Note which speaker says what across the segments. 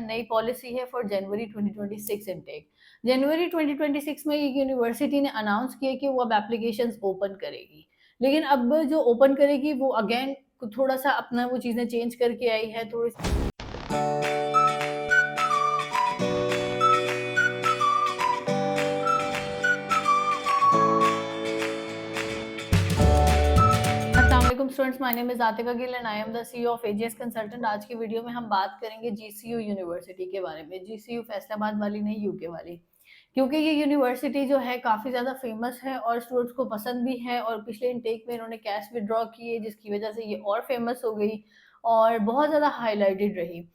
Speaker 1: नई पॉलिसी है for January 2026 intake. जनवरी 2026 में ये यूनिवर्सिटी ने अनाउंस किया कि वो अब एप्लीकेशंस ओपन करेगी, लेकिन अब जो ओपन करेगी वो अगेन थोड़ा सा अपना वो चीज़ें चेंज करके आई है थोड़ी। अस्सलाम वालेकुम students, my name is Atika Gill and I am the CEO of AGS consultant. आज की वीडियो में हम बात करेंगे जीसीयू यूनिवर्सिटी के बारे में। जीसीयू फैसलाबाद वाली नहीं, यूके वाली, क्योंकि ये यूनिवर्सिटी जो है काफ़ी ज़्यादा फेमस है और स्टूडेंट्स को पसंद भी है। और पिछले इनटेक में इन्होंने कैश विड्रॉ किए, जिसकी वजह से ये और फेमस हो गई और बहुत ज़्यादा हाईलाइटेड रही।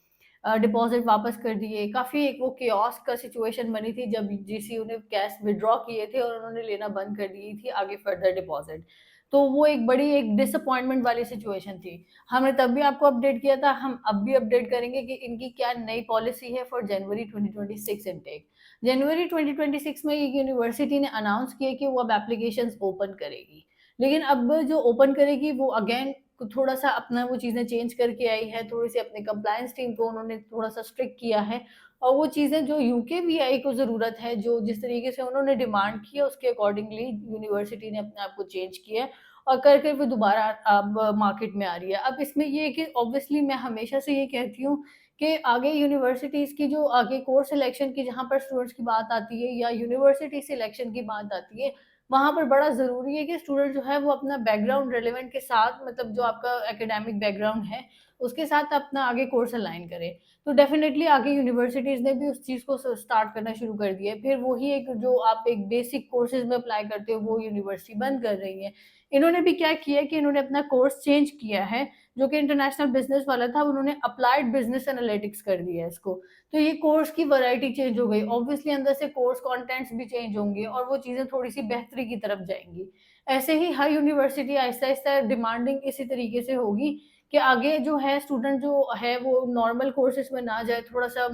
Speaker 1: डिपॉजिट वापस कर दिए, काफ़ी एक वो केओस का सिचुएशन बनी थी जब जीसीयू ने कैश विड्रॉ किए थे और उन्होंने लेना बंद कर दी थी आगे फर्दर डिपॉजिट। तो वो एक बड़ी एक डिसअपॉइंटमेंट वाली सिचुएशन थी। हमने तब भी आपको अपडेट किया था, हम अब भी अपडेट करेंगे कि इनकी क्या नई पॉलिसी है फॉर जनवरी 2026 इनटेक। जनवरी 2026 में ये यूनिवर्सिटी ने अनाउंस किया कि वो अब एप्लीकेशंस ओपन करेगी, लेकिन अब जो ओपन करेगी वो अगेन थोड़ा सा अपना वो चीज़ें चेंज करके आई है, थोड़ी सी अपने कंप्लायंस टीम को उन्होंने थोड़ा सा स्ट्रिक्ट किया है। और वो चीज़ें जो यूके वीआई को ज़रूरत है, जो जिस तरीके से उन्होंने डिमांड की है उसके अकॉर्डिंगली यूनिवर्सिटी ने अपने आप को चेंज किया है और करके वो दोबारा अब मार्केट में आ रही है। अब इसमें ये है कि ऑब्वियसली मैं हमेशा से ये कहती हूँ कि आगे यूनिवर्सिटीज़ की जो आगे कोर्स सिलेक्शन की जहाँ पर स्टूडेंट्स की बात आती है या यूनिवर्सिटी सिलेक्शन की बात आती है, वहाँ पर बड़ा ज़रूरी है कि स्टूडेंट जो है वो अपना बैकग्राउंड रिलेवेंट के साथ, मतलब जो आपका एकेडमिक बैकग्राउंड है, उसके साथ अपना आगे कोर्स अलाइन करे। तो डेफ़िनेटली आगे यूनिवर्सिटीज़ ने भी उस चीज़ को स्टार्ट करना शुरू कर दिया है। फिर वही एक जो आप एक बेसिक कोर्सेज़ में अप्लाई करते हो, वो यूनिवर्सिटी बंद कर रही है। इन्होंने भी क्या किया है कि इन्होंने अपना कोर्स चेंज किया है, जो कि इंटरनेशनल बिज़नेस वाला था, उन्होंने अप्लाइड बिज़नेस एनालिटिक्स कर दिया है इसको। तो ये कोर्स की वैरायटी चेंज हो गई। ऑब्वियसली अंदर से कोर्स कंटेंट्स भी चेंज होंगे और वो चीज़ें थोड़ी-सी बेहतरी की तरफ जाएँगी। ऐसे ही हर यूनिवर्सिटी आहिस्ता-आहिस्ता डिमांडिंग इसी तरीके से होगी कि आगे जो है स्टूडेंट जो है वो नॉर्मल कोर्सेज़ में ना जाए, थोड़ा-सा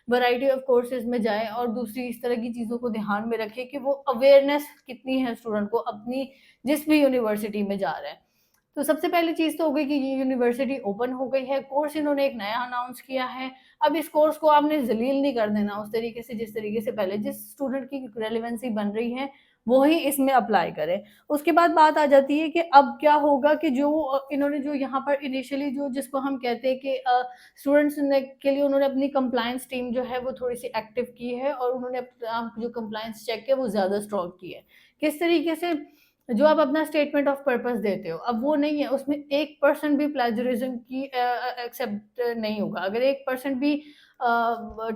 Speaker 1: वैरायटी ऑफ कोर्सेज़ में जाए और दूसरी इस तरह की चीज़ों को ध्यान में रखें कि वो अवेयरनेस कितनी है स्टूडेंट को अपनी जिस भी यूनिवर्सिटी में जा रहा है। तो सबसे पहली चीज़ तो हो गई कि ये यूनिवर्सिटी ओपन हो गई है, कोर्स इन्होंने एक नया अनाउंस किया है। अब इस कोर्स को आपने ज़लील नहीं कर देना उस तरीके से जिस तरीके से पहले जिस स्टूडेंट की रेलेवेंसी बन रही है, वो ही इसमें अप्लाई करे। उसके बाद बात आ जाती है कि अब क्या होगा कि जो इन्होंने जो यहाँ पर इनिशियली जो जिसको हम कहते हैं कि स्टूडेंट्स ने के लिए उन्होंने अपनी कंप्लायंस टीम जो है वो थोड़ी-सी एक्टिव की है और उन्होंने अपना जो कंप्लायंस चेक है वो ज़्यादा स्ट्रॉन्ग की है। किस तरीके से? जो आप अपना स्टेटमेंट ऑफ पर्पस देते हो, अब वो नहीं है, उसमें 1% भी प्लेजरिज्म की एक्सेप्ट नहीं होगा। अगर 1% भी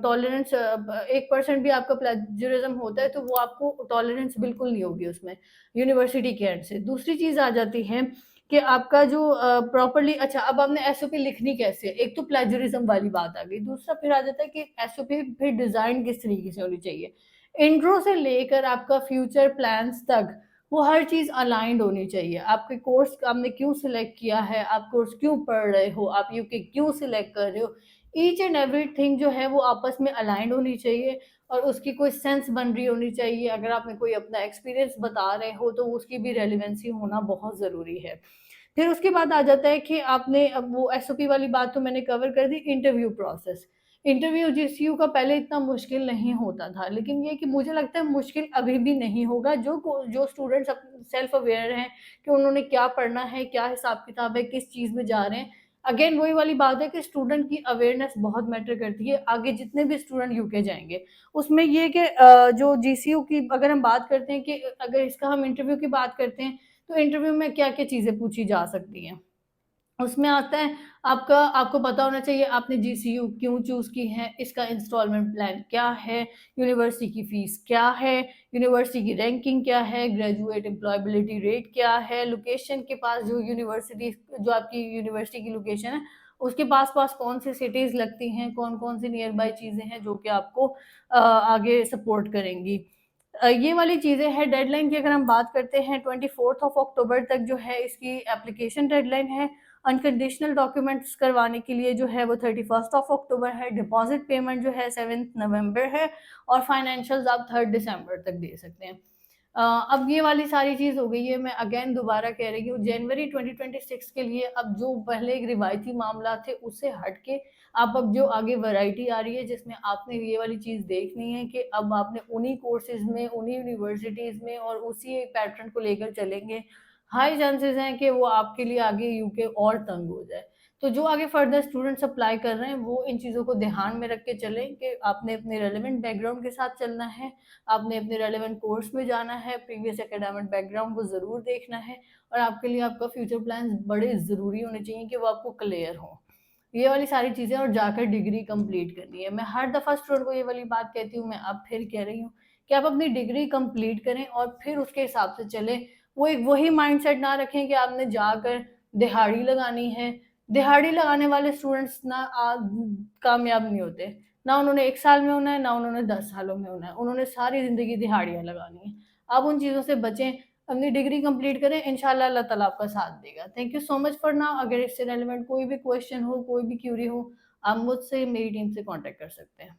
Speaker 1: टॉलरेंस 1% भी आपका प्लेजरिज्म होता है, तो वो आपको टॉलरेंस बिल्कुल नहीं होगी उसमें, यूनिवर्सिटी के एंड से। दूसरी चीज़ आ जाती है कि आपका जो प्रॉपर्ली अच्छा, अब आपने एसओपी लिखनी कैसे है? एक तो प्लेजरिज्म वाली बात आ गई, दूसरा फिर आ जाता है कि एसओपी फिर डिज़ाइन किस तरीके से होनी चाहिए। इंट्रो से लेकर आपका फ्यूचर प्लान्स तक वो हर चीज़ अलाइन्ड होनी चाहिए। आपके कोर्स आपने क्यों सिलेक्ट किया है, आप कोर्स क्यों पढ़ रहे हो, आप यूके क्यों सिलेक्ट कर रहे हो, ईच एंड एवरीथिंग जो है वो आपस में अलाइन्ड होनी चाहिए और उसकी कोई सेंस बन रही होनी चाहिए। अगर आपने कोई अपना एक्सपीरियंस बता रहे हो, तो उसकी भी रेलेवेंसी होना बहुत ज़रूरी है। फिर उसके बाद आ जाता है कि आपने अब वो एसओपी वाली बात तो मैंने कवर कर दी, इंटरव्यू प्रोसेस। इंटरव्यू जीसीयू का पहले इतना मुश्किल नहीं होता था, लेकिन ये कि मुझे लगता है मुश्किल अभी भी नहीं होगा। जो स्टूडेंट्स सेल्फ अवेयर हैं कि उन्होंने क्या पढ़ना है, क्या हिसाब-किताब है, किस चीज़ में जा रहे हैं। अगेन वही वाली बात है कि स्टूडेंट की अवेयरनेस बहुत मैटर करती है, आगे जितने भी स्टूडेंट यूके जाएँगे। उसमें ये कि जो जीसीयू की अगर हम बात करते हैं कि अगर इसका हम इंटरव्यू की बात करते हैं, तो इंटरव्यू में क्या-क्या चीज़ें पूछी जा सकती हैं। उसमें आता है आपको पता होना चाहिए आपने जीसीयू क्यों चूज़ की है, इसका इंस्टॉलमेंट प्लान क्या है, यूनिवर्सिटी की फ़ीस क्या है, यूनिवर्सिटी की रैंकिंग क्या है, ग्रेजुएट एम्प्लॉयबिलिटी रेट क्या है, लोकेशन के पास जो आपकी यूनिवर्सिटी की लोकेशन है, उसके पास-पास कौन सी सिटीज़ लगती हैं, कौन-कौन सी नियर बाय चीज़ें हैं जो कि आपको आगे सपोर्ट करेंगी। ये वाली चीज़ें हैं। डेडलाइन की अगर हम बात करते हैं, 24th ऑफ अक्टूबर तक जो है इसकी एप्लीकेशन डेडलाइन है। अनकंडीशनल डॉक्यूमेंट्स करवाने के लिए जो है वो 31st ऑफ अक्टूबर है। डिपॉज़िट पेमेंट जो है 7th नवंबर है और फाइनेंशियल्स आप 3rd दिसंबर तक दे सकते हैं। अब ये वाली सारी चीज़ हो गई है। मैं अगेन दोबारा कह रही हूँ, जनवरी 2026 के लिए अब जो पहले एक रिवायती मामला थे उससे हट के आप अब जो आगे वैरायटी आ रही है जिसमें आपने ये वाली चीज़ देखनी है कि अब आपने उन्हीं कोर्सेज में, उन्हीं यूनिवर्सिटीज़ में और उसी पैटर्न को लेकर चलेंगे। हाई चांसेस हैं कि वो आपके लिए आगे यूके और तंग हो जाए। तो जो आगे फर्दर स्टूडेंट्स अप्लाई कर रहे हैं वो इन चीज़ों को ध्यान में रख के चलें कि आपने अपने रेलेवेंट बैकग्राउंड के साथ चलना है, आपने अपने रेलेवेंट कोर्स में जाना है, प्रीवियस एकेडमिक बैकग्राउंड को ज़रूर देखना है और आपके लिए आपका फ्यूचर प्लान्स बड़े ज़रूरी होने चाहिए कि वो आपको क्लियर हों। ये वाली सारी चीज़ें और जाकर डिग्री कंप्लीट करनी है। मैं हर दफ़ा स्टूडेंट को ये वाली बात कहती हूँ, मैं अब फिर कह रही हूँ कि आप अपनी डिग्री कंप्लीट करें और फिर उसके हिसाब से चलें। वो एक वही माइंडसेट ना रखें कि आपने जाकर दिहाड़ी लगानी है। दिहाड़ी लगाने वाले स्टूडेंट्स ना कामयाब नहीं होते। ना उन्होंने 1 साल में होना है, ना उन्होंने 10 सालों में होना है। उन्होंने सारी ज़िंदगी दिहाड़ियाँ लगानी है। आप उन चीज़ों से बचें, अपनी डिग्री कंप्लीट करें, इंशाल्लाह अल्लाह ताला आपका साथ देगा। Thank you so much for now. अगर इससे रिलेवेंट कोई भी क्वेश्चन हो, कोई भी क्वेरी हो, आप मुझसे, मेरी टीम से कॉन्टैक्ट कर सकते हैं।